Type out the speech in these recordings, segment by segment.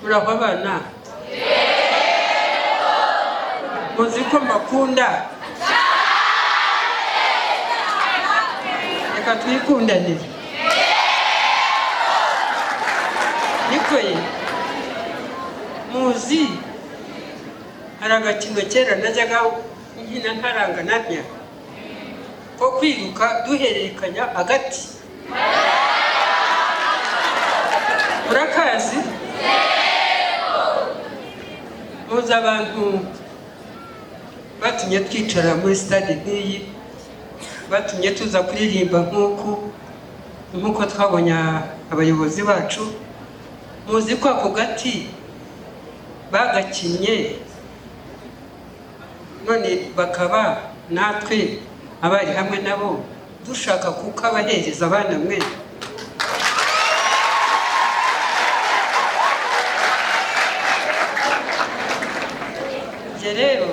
muraho abana muzi ko mbakunda reka twikundanire niko ye muzi hari agakino kera najyaga nkina ntarangananya ko kwiruka duhererekanya agati urakazi muzi abantu batumye twicara muri stade nk'iyi batumye tuza kuririmba nk'uko twabonye abayobozi bacu muzi ko ako gati bagakinye none bakaba natwe abari hamwe nabo dushaka kukabahereza abana mwe rero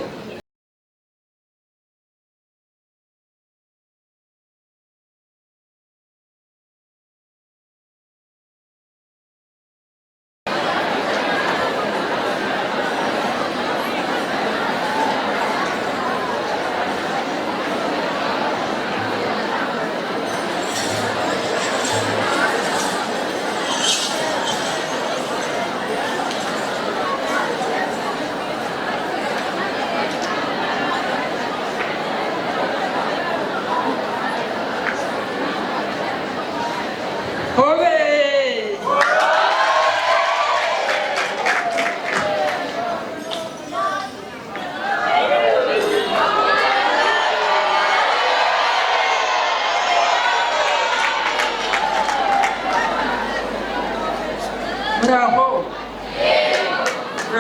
muraho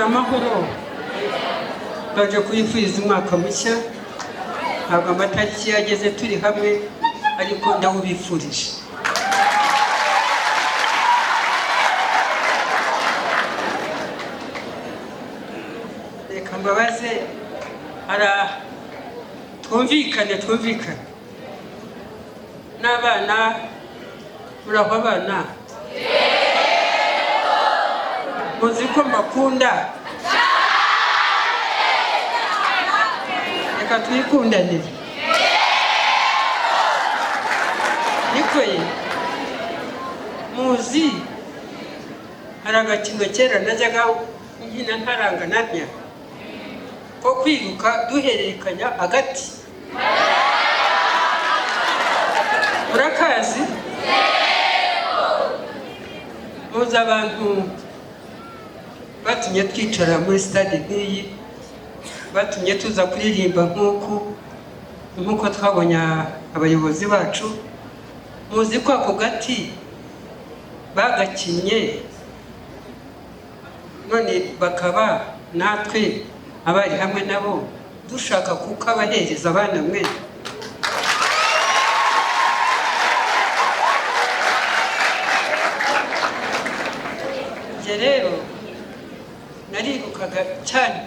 amahoro baje kuyifuriza umwaka mushya ntabwo amatariki yageze turi hamwe ariko ndawubifurije reka mbabaze twumvikane n'abana muraho abana muzi ko mbakunda reka twikundanire niko ye muzi hari agakino kera najyaga nkina ntarangananya ko kwiruka duhererekanya agati urakazi muzi abantu batumye twicara muri stade nk'iyi batumye tuza kuririmba nk'uko twabonye abayobozi bacu muzi ko ako gati bagakinye none bakaba natwe abari hamwe nabo dushaka kukabahereza abana mwe rero narirukaga cyane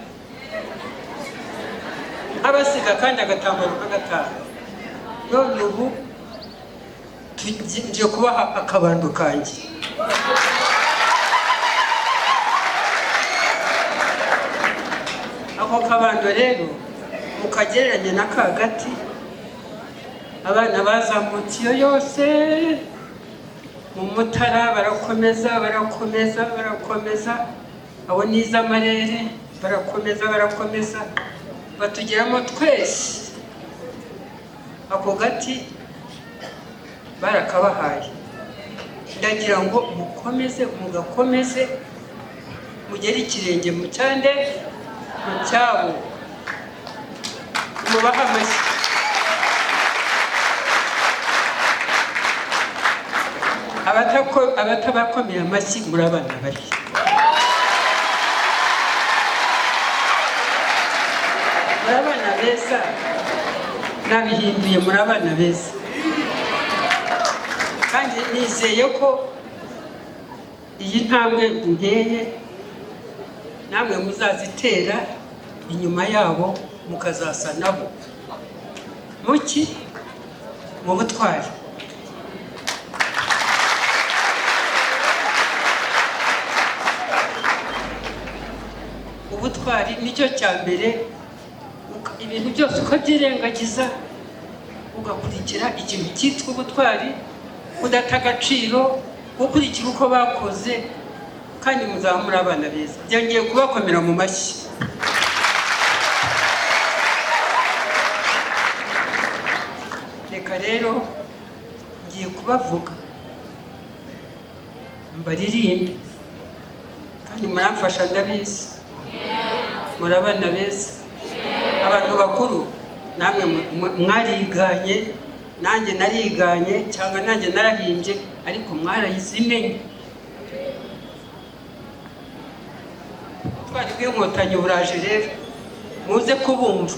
abasiga kandi agatambaro k'agataha none ubu tugiye kubaha akabando kanjye ako kabando rero mukagereranya na ka gati abana bazamutse iyo yose mu Mutara barakomeza abo n'iz'amarere barakomeza batugeramo twese ako gati barakabahaye ndagira ngo mugakomeze mugere ikirenge mu cyande mu cyabo mubaha amashyi abatabakomeye amashyi muri abana bari abana beza nabihinduye muri abana beza kandi nizeye ko iyi ntambwe nteye namwe muzazitera inyuma yabo mukazasa nabo muki mu butwari ubutwari nicyo cya mbere, ibintu byose ukabyirengagiza ugakurikira ikintu cyitwa ubutwari, udata agaciro, gukurikira uko bakoze, kandi muzaba muri abana beza. Byongeye kubakomera mu mashyi. Reka rero ngiye kubavuga mbaririmbe, kandi muramfasha ndabizi, muri abana beza. Abantu bakuru namwe mwariganye, nanjye nariganye, cyangwa nanjye narahimbye, ariko mwarayizimenye. Twari bw'inkotanyi buraje rero, muze kubumva.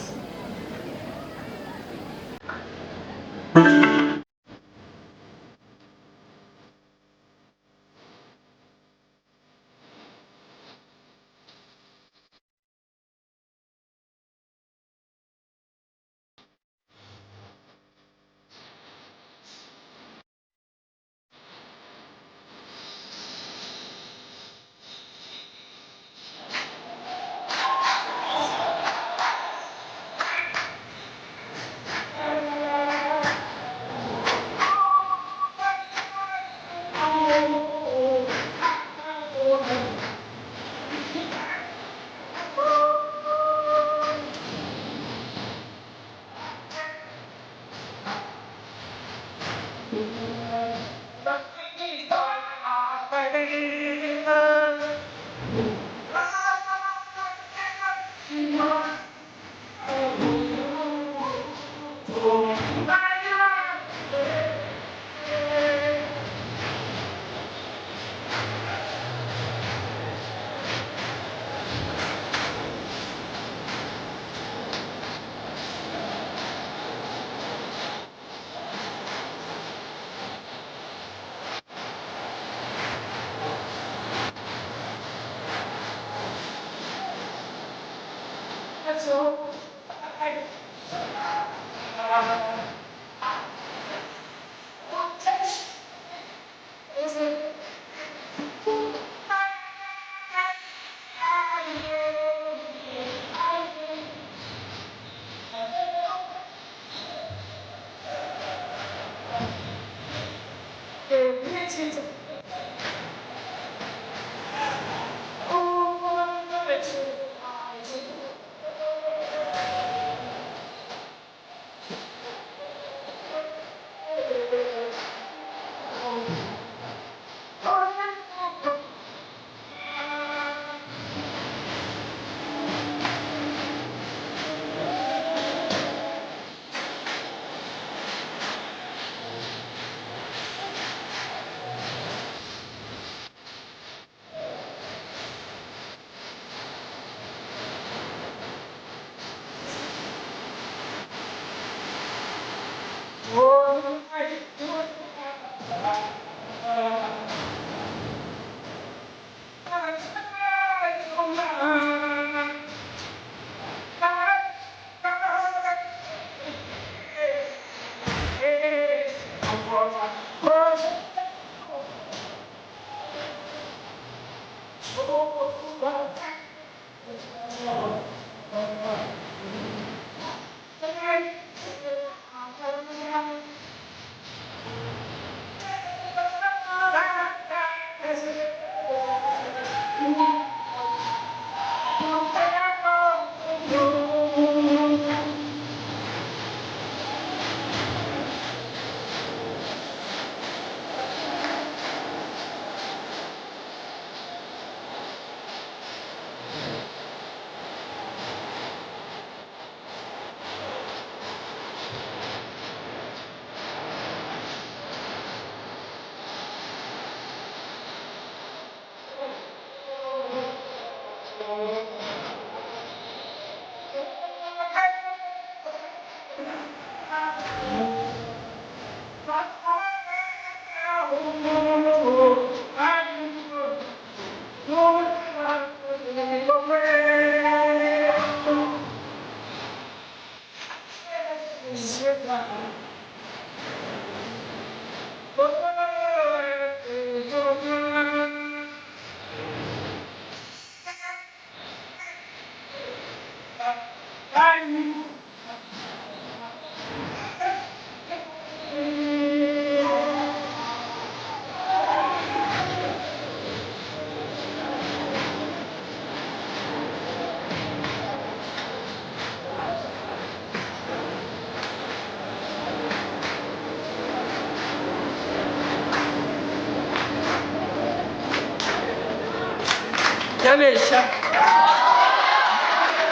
ndabeshya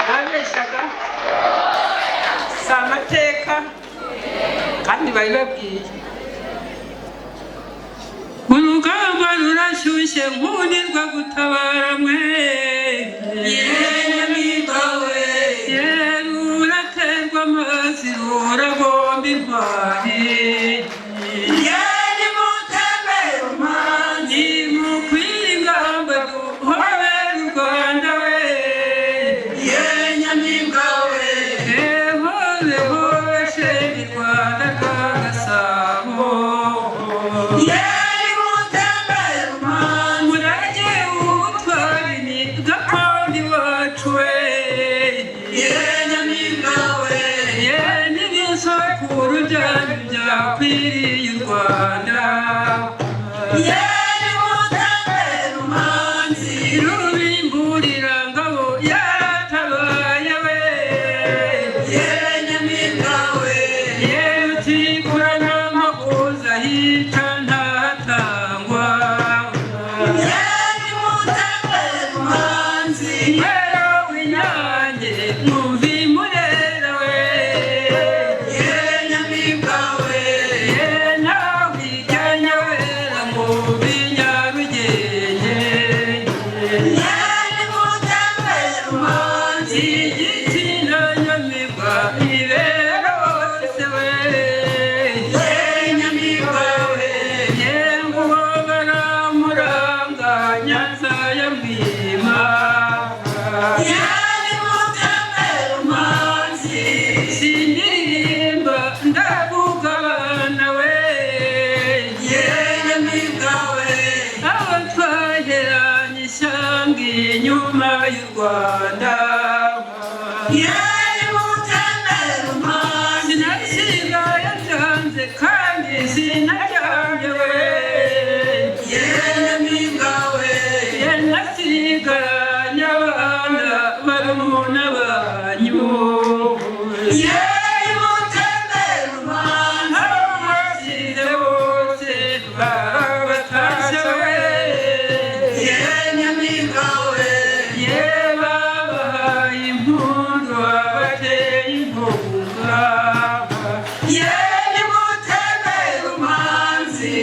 nabeshyaga si amateka kandi bari babwiye urugamba rurashyushye nkunirwa gutabara mwe Nyamibwa we ruraterwa amazi ruragomba intwari nimutemere umanzi mukwire ingamba duhobere u Rwanda we Nyamibwa we hore hore shenge u Rwanda rwa Gasabo kwiriye u Rwanda nimutemere umanzi rubimburira ngabo yaratabaye we Nyamibwa we utikura n'amakuza hica ntatangwa nimutemere umanzi mwero w'inyange mwumva imurera we Nyamibwa we inyuma y'u Rwanda nimutemere umanzi sinasigaye byanze kandi sinajyanye we Nyamibwa we nasigaranye abana barumuna banyu nimutemere umanzi abasize bose babatashye we Nyamibwa we babahaye impundu abateye inkunga nimutemere umanzi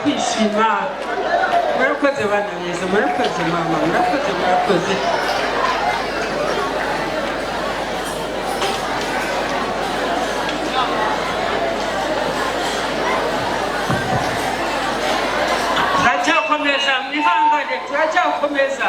kwishima. Murakoze bana beza, murakoze mama, murakoze. Turacyakomeza, mwihangane, turacyakomeza.